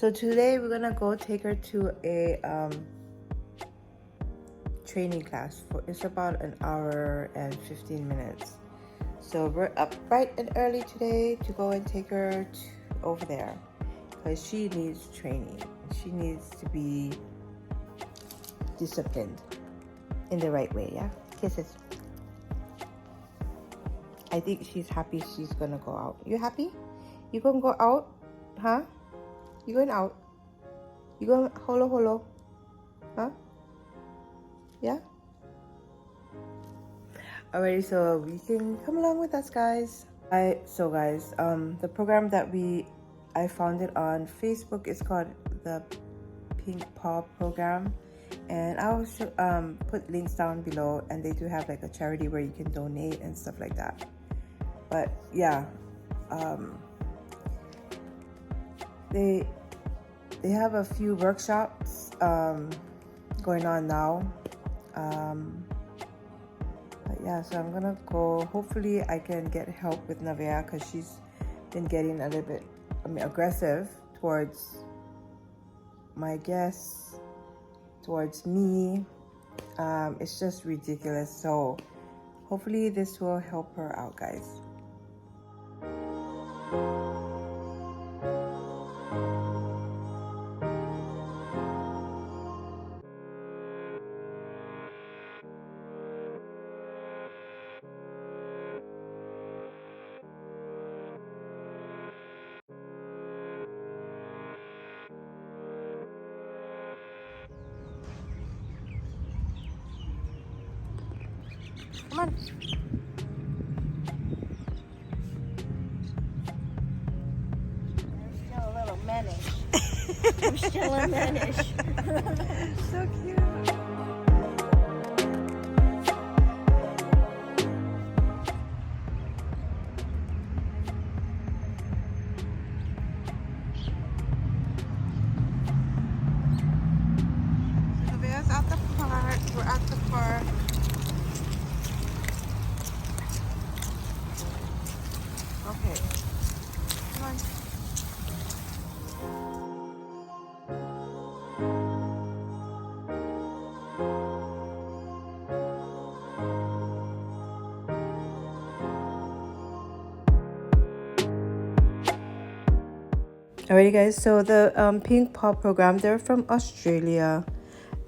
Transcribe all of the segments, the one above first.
So today we're gonna go take her to a training class. It's about an hour and 15 minutes. So we're up bright and early today to go and take her over there because she needs training. She needs to be disciplined in the right way. Yeah, kisses. I think she's happy she's gonna go out. You happy? You gonna go out? Huh? You going out? You going holo holo? Huh? Yeah? Alrighty, so you can come along with us, guys. The program that I found it on Facebook is called the Pink Paw program, and I'll put links down below, and they do have like a charity where you can donate and stuff like that. But yeah, they have a few workshops going on now. But yeah, so I'm gonna go. Hopefully I can get help with Nevaeh because she's been getting a little bit aggressive towards my guests, towards me. It's just ridiculous. So hopefully this will help her out, guys. Come on. I'm still a little mannish. I'm still a mannish. So cute. So Nevaeh's at the park. We're at the park. Okay. Come on. Alrighty, guys. So the Pink Paw program, they're from Australia,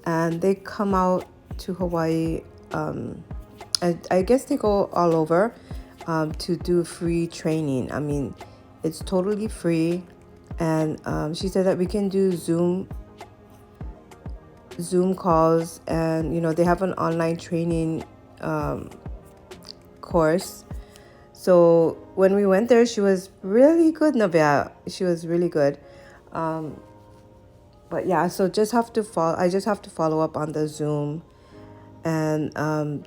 and they come out to Hawaii. I guess they go all over to do free training. I mean, it's totally free, and she said that we can do Zoom calls, and they have an online training course. So when we went there, she was really good, Nevaeh. She was really good. But yeah, so I just have to follow up on the Zoom and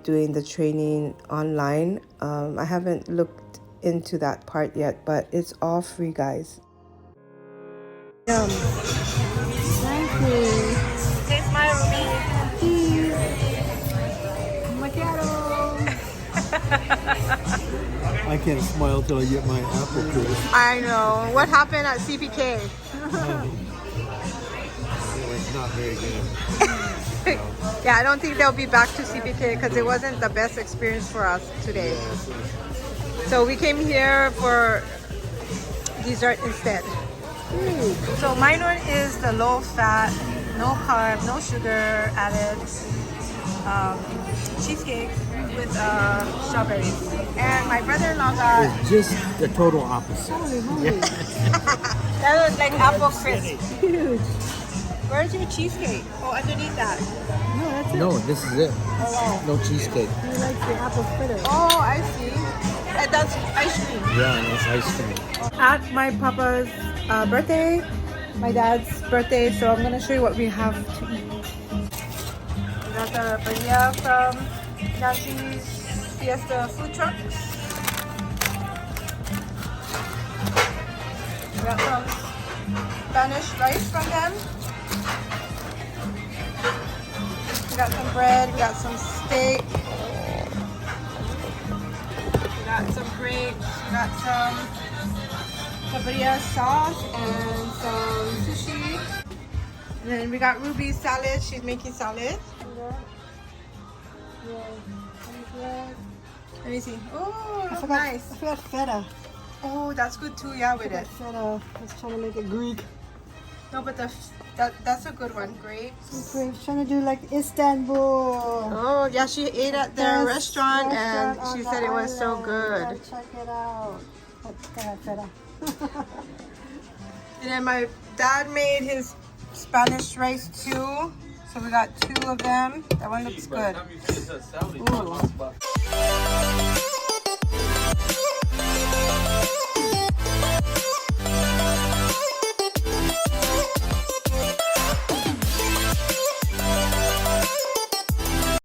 doing the training online. I haven't looked into that part yet, but it's all free, guys. Thank you. Taste my Ruby. Macchiato. I can't smile till I get my apple crisp. I know. What happened at CPK? It was not very good. Yeah, I don't think they'll be back to CPK because it wasn't the best experience for us today. So we came here for dessert instead. So mine one is the low fat, no carb, no sugar added cheesecake with strawberries. And my brother-in-law got It's just the total opposite. that was like apple crisp. Huge. Where's your cheesecake? Oh, underneath that. No, that's it. No, this is it. Oh, No cheesecake. He likes the apple fritter. oh, I see. And that's ice cream. Yeah, and it's ice cream. At my papa's birthday, my dad's birthday, so I'm gonna show you what we have to eat. We got the paella from Nancy's Fiesta food truck. We got some Spanish rice from them. We got some bread, we got some steak. We got some grapes, we got some cabiria sauce and some sushi. And then we got Ruby's salad. She's making salad. Let me see. Oh, looks nice. I forgot feta. Oh, that's good too. Yeah, with it. Feta. I was trying to make it Greek. No, but that's a good one. Grapes. Greek. Trying to do like Istanbul. Oh, yeah. She ate at their Best restaurant and on she the said it was so island. good. Gotta check it out. Feta. And then my dad made his Spanish rice too. So we got 2 of them. That one looks good. Ooh.